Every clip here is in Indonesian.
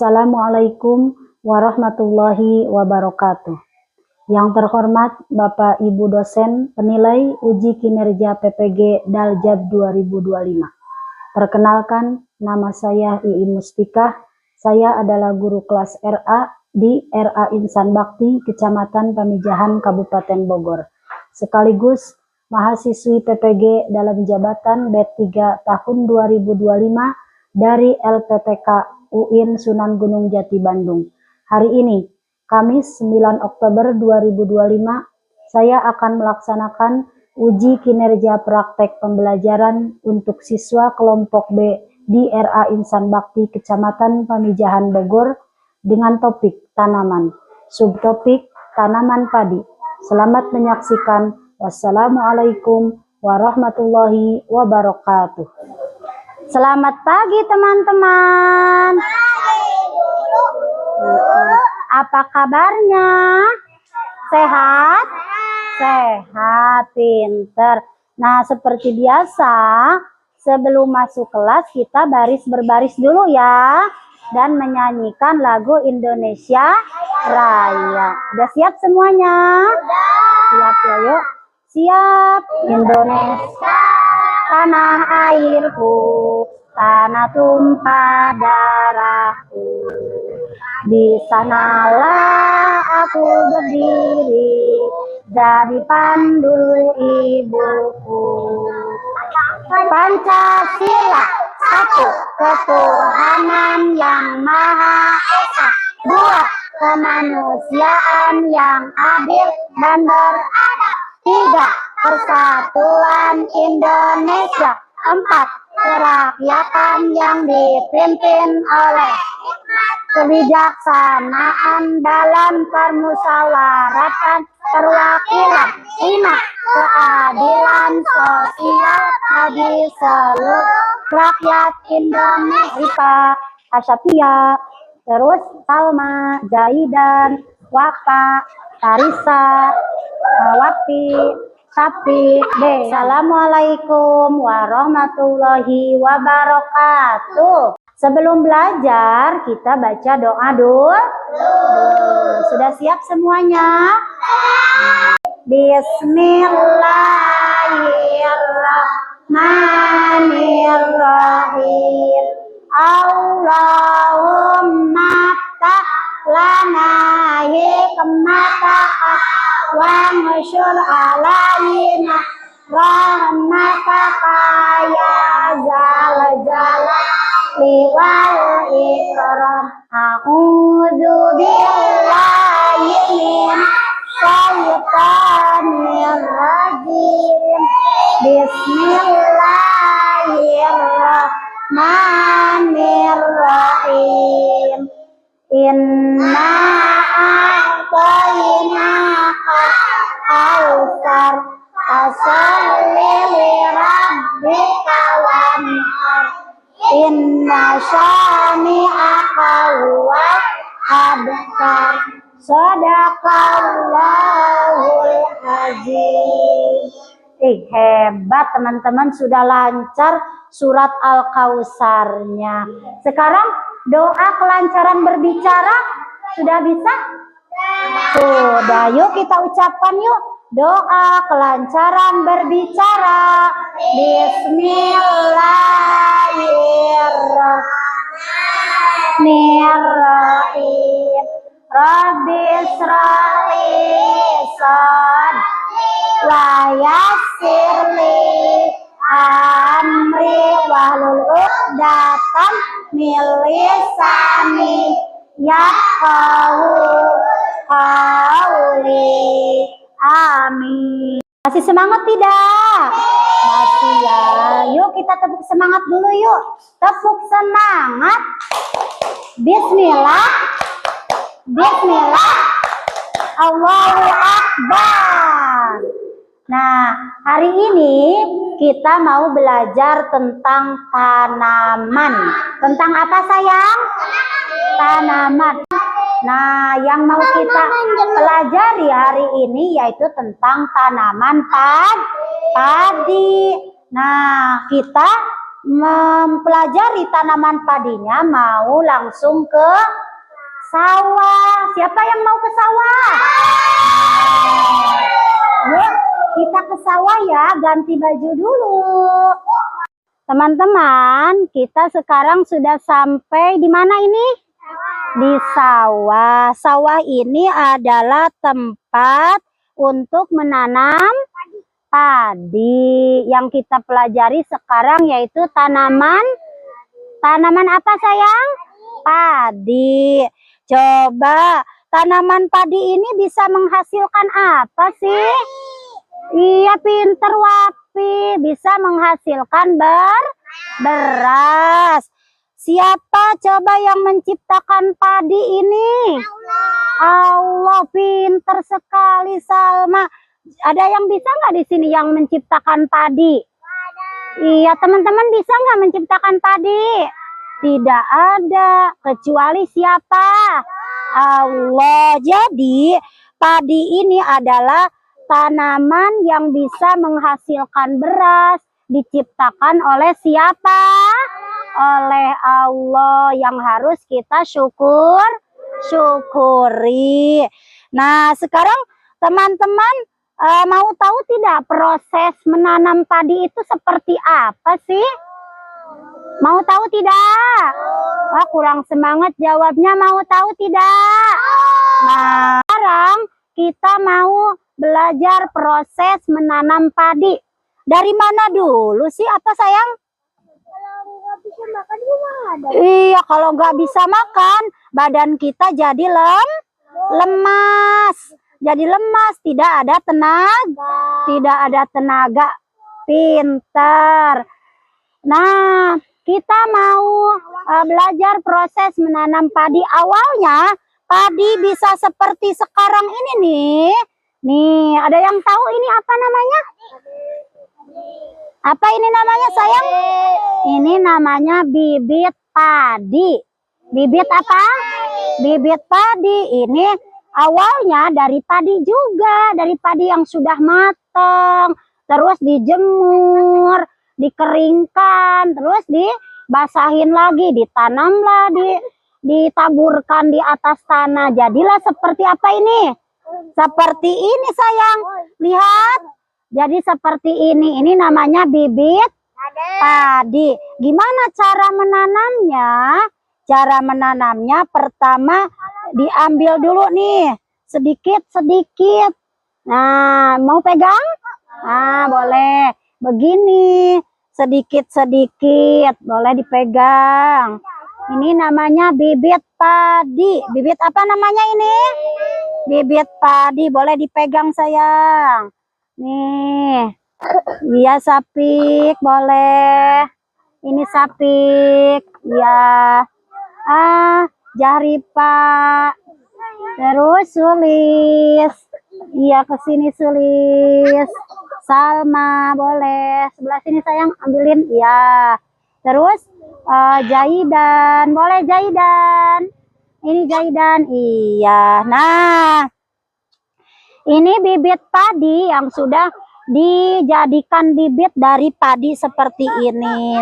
Assalamualaikum warahmatullahi wabarakatuh. Yang terhormat Bapak Ibu dosen penilai uji kinerja PPG Daljab 2025. Perkenalkan, nama saya Iim Mustikah. Saya adalah guru kelas RA di RA Insan Bakti, Kecamatan Pamijahan, Kabupaten Bogor. Sekaligus mahasiswi PPG dalam jabatan B3 tahun 2025 dari LPPK UIN Sunan Gunung Jati Bandung. Hari ini, Kamis 9 Oktober 2025, saya akan melaksanakan uji kinerja praktek pembelajaran untuk siswa kelompok B di RA Insan Bakti Kecamatan Pamijahan Bogor dengan topik tanaman, subtopik tanaman padi. Selamat menyaksikan. Wassalamualaikum warahmatullahi wabarakatuh. Selamat pagi teman-teman. Apa kabarnya? Sehat? Sehat, pinter. Nah, seperti biasa, sebelum masuk kelas kita berbaris dulu ya. Dan menyanyikan lagu Indonesia Raya. Udah siap semuanya? Siap ya, yuk. Siap. Indonesia, tanah airku, tanah tumpah darahku. Di sanalah aku berdiri, jadi pandu ibuku. Pancasila, satu, ketuhanan yang Maha Esa. Dua, kemanusiaan yang adil dan beradab. Tiga, persatuan Indonesia. Empat, kerakyatan yang dipimpin oleh kebijaksanaan dalam permusyawaratan perwakilan. Lima, keadilan sosial bagi seluruh rakyat Indonesia. Asyafia, terus Salma, Zaidan, Wafa, Tarisa, Wafi, Sapi, B. Assalamualaikum warahmatullahi wabarakatuh. Sebelum belajar, kita baca doa dulu. Sudah siap semuanya? Bismillahirrahmanirrahim. Allahumma ftah lana hikmataka wa nshur alaina rahmataka ya zal jalali wal ikram. A'udzu billahi minasy syaithanir rajim. Bismillahirrahmanirrahim. Inna a'tainaka al-kautsar fasalli li rabbika wanhar. Inna syani'aka huwal abtar. Shadaqallahul azim. Hebat teman-teman, sudah lancar surat Al-Kautsarnya. Sekarang doa kelancaran berbicara sudah bisa? Sudah, yuk kita ucapkan yuk. Doa kelancaran berbicara. Bismillahirrahmanirrahim. Rabbi shrah li sadri wa yassir li amri wahlul 'uqdatam min lisani yafqahu qawli. Amin. Masih semangat tidak? Masih ya. Yuk kita tepuk semangat dulu yuk. Tepuk semangat. Bismillah. Bismillah. Allahu Akbar. Nah, hari ini kita mau belajar tentang tanaman. Tentang apa sayang? Tanaman. Nah, yang mau kita pelajari hari ini yaitu tentang tanaman padi. Nah, kita mempelajari tanaman padinya, mau langsung ke sawah. Siapa yang mau ke sawah? Yuk, kita ke sawah ya, ganti baju dulu. Teman-teman, kita sekarang sudah sampai di mana ini? Di sawah. Sawah ini adalah tempat untuk menanam padi. Yang kita pelajari sekarang yaitu tanaman apa sayang? Padi. Coba, tanaman padi ini bisa menghasilkan apa sih? Iya, pinter Wapi. Bisa menghasilkan beras. Siapa coba yang menciptakan padi ini? Allah, pinter sekali Salma. Ada yang bisa nggak di sini yang menciptakan padi? Iya, teman-teman bisa nggak menciptakan padi? Tidak ada, kecuali siapa? Allah. Jadi, padi ini adalah tanaman yang bisa menghasilkan beras. Diciptakan oleh siapa? Oleh Allah, yang harus kita syukuri. Nah, sekarang teman-teman mau tahu tidak proses menanam padi itu seperti apa sih? Mau tahu tidak? Wah, kurang semangat jawabnya. Mau tahu tidak? Nah, sekarang kita mau belajar proses menanam padi. Dari mana dulu sih? Apa sayang? Kalau nggak bisa makan gimana? Iya, kalau nggak bisa makan, badan kita jadi lemas. Jadi lemas, tidak ada tenaga. Pintar. Nah, kita mau belajar proses menanam padi. Awalnya, padi bisa seperti sekarang ini nih. Nih, ada yang tahu ini apa namanya? Apa ini namanya sayang? Ini namanya bibit padi. Bibit apa? Bibit padi. Ini awalnya dari padi juga. Dari padi yang sudah matang. Terus dijemur, dikeringkan, terus dibasahin lagi, ditanamlah, ditaburkan di atas tanah. Jadilah seperti apa ini? Seperti ini sayang. Lihat. Jadi seperti ini. Ini namanya bibit padi. Gimana cara menanamnya? Cara menanamnya pertama diambil dulu nih. Sedikit-sedikit. Nah, mau pegang? Nah, boleh. Begini. Sedikit-sedikit. Boleh dipegang. Ini namanya bibit padi. Bibit apa namanya ini? Bibit padi. Boleh dipegang sayang. Nih, iya Sapik, boleh. Ini Sapik, ya. Jahripa. Terus Sulis, iya kesini Sulis. Salma, boleh. Sebelah sini sayang, ambilin, ya. Terus Jaidan, boleh Jaidan. Ini Jaidan, iya. Nah. Ini bibit padi yang sudah dijadikan bibit dari padi seperti ini.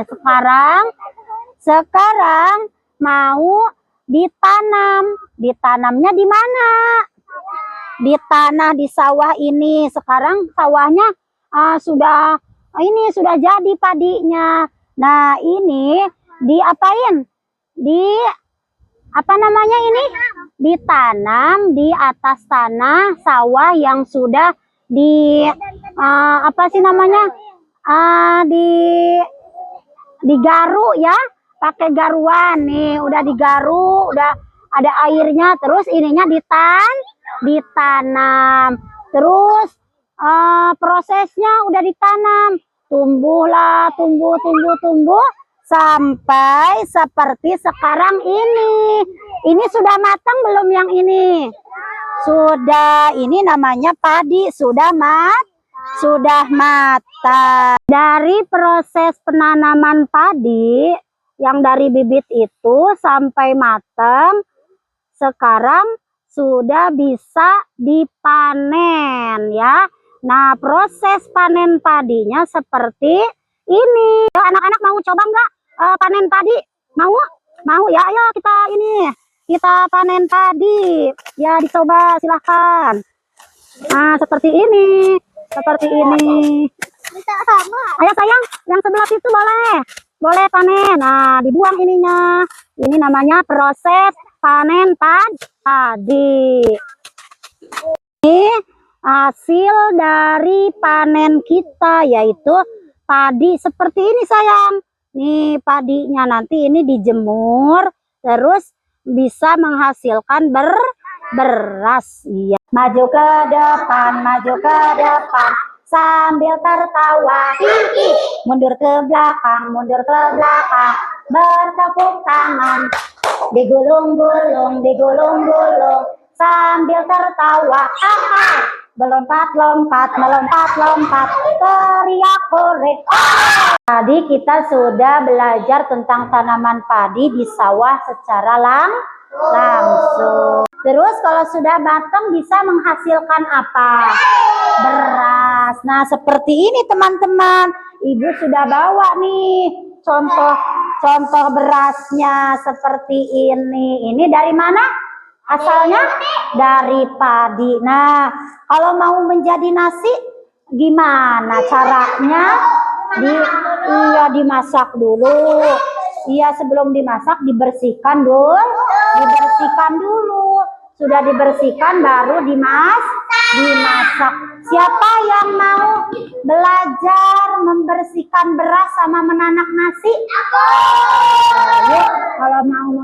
Sekarang mau ditanam. Ditanamnya di mana? Di tanah di sawah ini. Sekarang sawahnya sudah jadi padinya. Nah, ini diapain? Apa namanya ini? Ditanam di atas tanah sawah yang sudah digaru ya, pakai garuan nih, udah digaru, udah ada airnya, terus ininya ditanam. Terus prosesnya udah ditanam, tumbuhlah, tumbuh sampai seperti sekarang ini. Ini sudah matang belum yang ini? Sudah. Ini namanya padi sudah matang. Dari proses penanaman padi yang dari bibit itu sampai matang, sekarang sudah bisa dipanen ya. Nah, proses panen padinya seperti ini. Anak-anak mau coba nggak panen padi? Mau? Mau ya, ayo kita panen padi. Ya, dicoba silahkan. Nah, seperti ini. Bisa sama. Ayo sayang, yang sebelah situ boleh panen. Nah, dibuang ininya. Ini namanya proses panen padi. Ini hasil dari panen kita, yaitu padi seperti ini sayang. Nih padinya nanti ini dijemur, terus bisa menghasilkan beras. Iya. Maju ke depan sambil tertawa. Mundur ke belakang, bertepuk tangan. Digulung-gulung sambil tertawa. Melompat-lompat, teriak hore. Tadi kita sudah belajar tentang tanaman padi di sawah secara langsung. Terus kalau sudah matang bisa menghasilkan apa? Beras. Nah, seperti ini teman-teman. Ibu sudah bawa nih contoh berasnya seperti ini. Ini dari mana? Asalnya dari padi. Nah, kalau mau menjadi nasi gimana caranya? Dimasak dulu. Iya, sebelum dimasak dibersihkan dulu. Sudah dibersihkan baru dimasak. Siapa yang mau belajar membersihkan beras sama menanak nasi? Ayo, kalau mau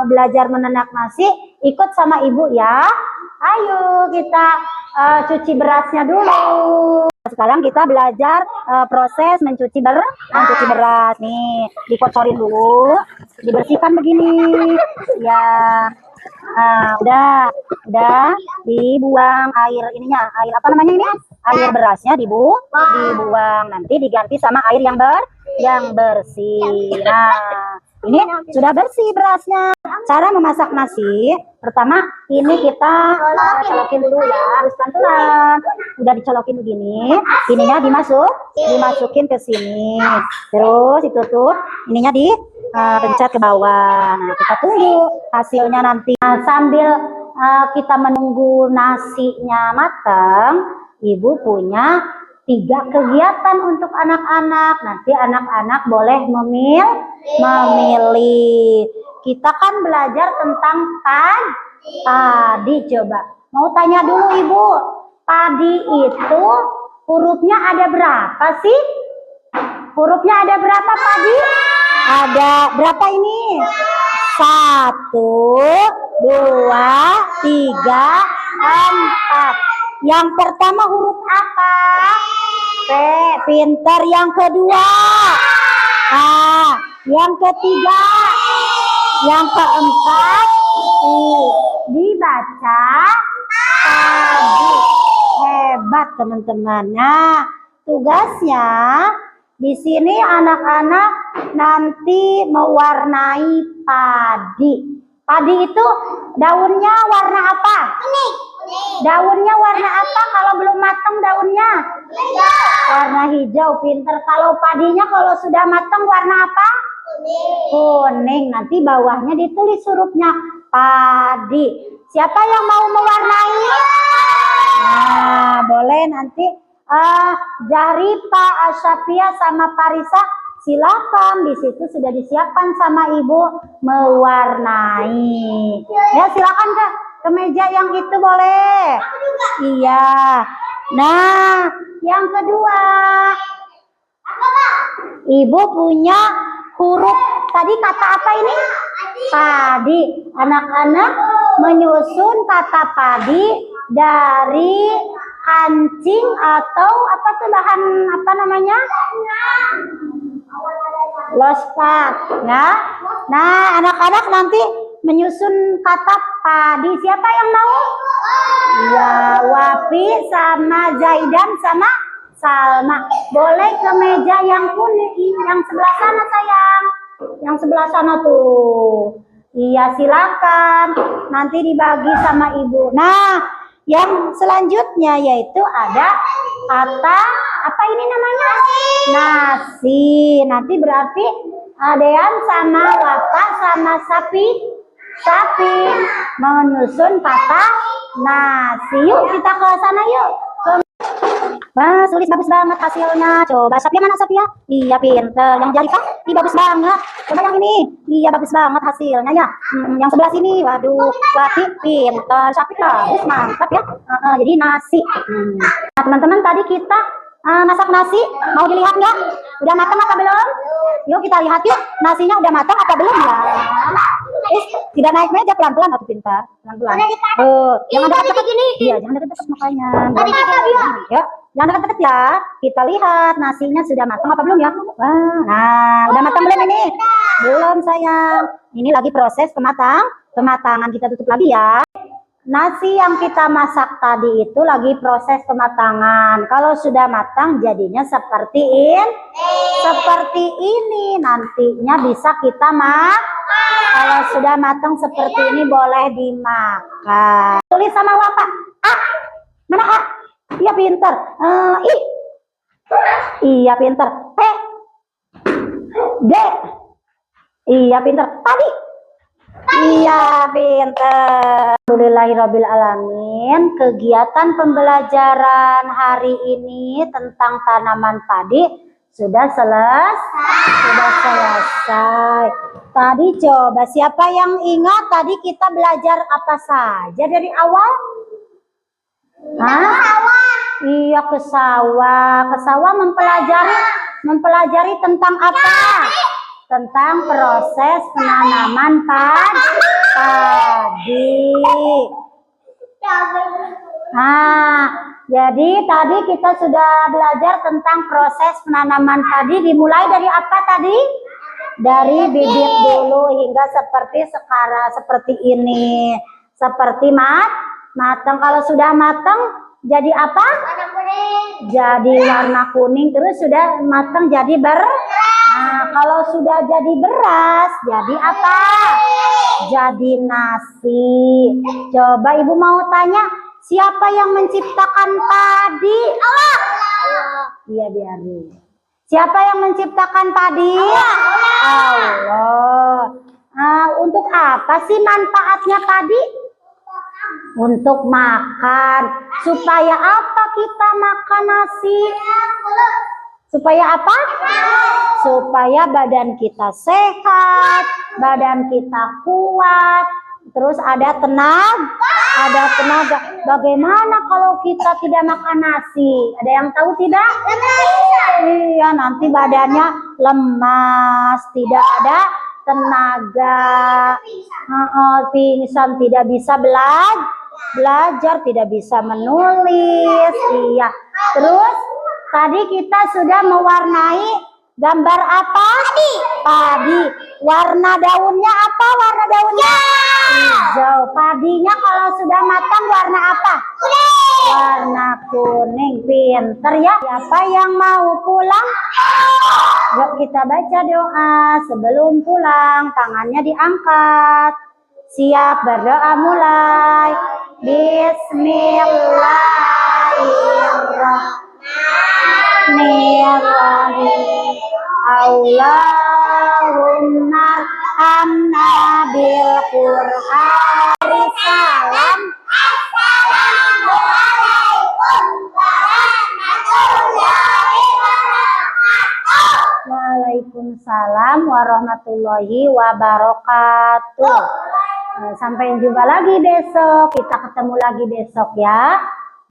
belajar menanak nasi, ikut sama ibu ya. Ayo kita cuci berasnya dulu. Sekarang kita belajar proses mencuci beras. Nih, dikocorin dulu, dibersihkan begini. Ya. Nah, udah dibuang air apa namanya ini? Air berasnya dibuang, nanti diganti sama air yang bersih. Nah, ini sudah bersih berasnya. Cara memasak nasi, pertama ini kita colokin dulu ya, harus pelan-pelan. Udah dicolokin begini, ininya dimasukin ke sini. Terus ditutup, ininya pencet ke bawah. Nah, kita tunggu hasilnya nanti. Nah, sambil kita menunggu nasinya matang, ibu punya 3 kegiatan untuk anak-anak. Nanti anak-anak boleh memilih. Kita kan belajar tentang padi. Coba mau tanya dulu ibu, padi itu hurufnya ada berapa sih? Hurufnya ada berapa padi? Ada berapa ini? 1, 2, 3, 4. Yang pertama huruf apa? P. Pintar. Yang kedua A. Yang ketiga, yang keempat I. Dibaca padi. Hebat teman-teman. Nah, tugasnya di sini anak-anak nanti mewarnai padi. Padi itu daunnya warna apa? Kuning. Daunnya warna apa kalau belum matang daunnya? Hijau. Warna hijau, pinter. Kalau padinya kalau sudah matang warna apa? Kuning. Nanti bawahnya ditulis hurufnya padi. Siapa yang mau mewarnai? Nah, boleh nanti Jari, Pak Asyafia sama Parisa, silakan. Di situ sudah disiapkan sama ibu mewarnai. Ya, silakan ke meja yang itu boleh. Aku juga. Iya. Nah, yang kedua, ibu punya huruf tadi kata apa ini? Padi. Anak-anak menyusun kata padi dari kancing atau apa tuh bahan apa namanya? Lospat, ya. Nah, anak-anak nanti menyusun kata padi. Siapa yang mau? Ya, Wafi sama Zaidan sama Salma. Boleh ke meja yang kuning, yang sebelah sana sayang. Yang sebelah sana tuh. Iya, silakan. Nanti dibagi sama ibu. Nah, yang selanjutnya yaitu ada kata Apa ini namanya? Nasi. Nanti berarti Adean sama Wapak sama sapi menyusun kata nasi. Yuk kita ke sana yuk. Wah, sulit bagus banget hasilnya. Coba Sapia mana Sapia? Iya pinter. Yang jari kah? Ih bagus banget. Coba yang ini. Iya bagus banget hasilnya ya. Yang sebelah sini. Waduh, Wati pinter. Sapia bagus mantap ya. Jadi nasi. Nah teman-teman tadi kita masak nasi. Mau dilihat nggak? Udah matang apa belum? Yuk kita lihat yuk. Nasinya udah matang apa belum ya? Tidak naik meja pelan-pelan atau pintar. Pelan-pelan. Jangan dekat-dekat gini. Iya, jangan dekat-dekat makanya. Ya. Jangan dekat-dekat ya. Kita lihat nasinya sudah matang apa belum ya? Wah, nah, udah matang belum ini? Belum sayang. Ini lagi proses pematangan. Kita tutup lagi ya. Nasi yang kita masak tadi itu lagi proses pematangan. Kalau sudah matang jadinya seperti ini. Nantinya bisa kita makan. Kalau sudah matang seperti ini boleh dimakan. Tulis sama Wapak. A. Mana A? Iya pinter. I. Iya pinter. P. D. Iya pinter. Tadi. Iya pinter. Alhamdulillahirrabbilalamin. Kegiatan pembelajaran hari ini tentang tanaman padi sudah selesai. Tadi coba siapa yang ingat tadi kita belajar apa saja dari awal? Iya ke sawah. Ke sawah mempelajari tentang apa? Tentang proses penanaman padi. Nah, jadi tadi kita sudah belajar tentang proses penanaman padi. Dimulai dari apa tadi? Dari bibit dulu hingga seperti ini. Seperti matang. Kalau sudah matang jadi apa? Warna kuning. Jadi warna kuning. Terus sudah matang jadi Nah, kalau sudah jadi beras, jadi apa? Jadi nasi. Coba ibu mau tanya, siapa yang menciptakan padi? Allah. Iya biarin. Siapa yang menciptakan padi? Allah. Nah, untuk apa sih manfaatnya padi? Untuk makan. Supaya apa kita makan nasi? Supaya apa? Supaya badan kita sehat, badan kita kuat, terus ada tenaga. Bagaimana kalau kita tidak makan nasi? Ada yang tahu tidak? Iya, nanti badannya lemas, tidak ada tenaga, pingsan, tidak bisa belajar, tidak bisa menulis. Iya. Terus tadi kita sudah mewarnai gambar apa? Padi. Warna daunnya apa? Warna daunnya hijau. Padinya kalau sudah matang warna apa? Warna kuning. Pinter ya. Siapa yang mau pulang? Yuk kita baca doa sebelum pulang. Tangannya diangkat. Siap berdoa mulai. Bismillahirrahmanirrahim. Allahumma amna bil Qur'an. Salam. Assalamualaikum warahmatullahi wabarakatuh. Waalaikumsalam warahmatullahi wabarakatuh. Sampai jumpa lagi besok. Kita ketemu lagi besok ya.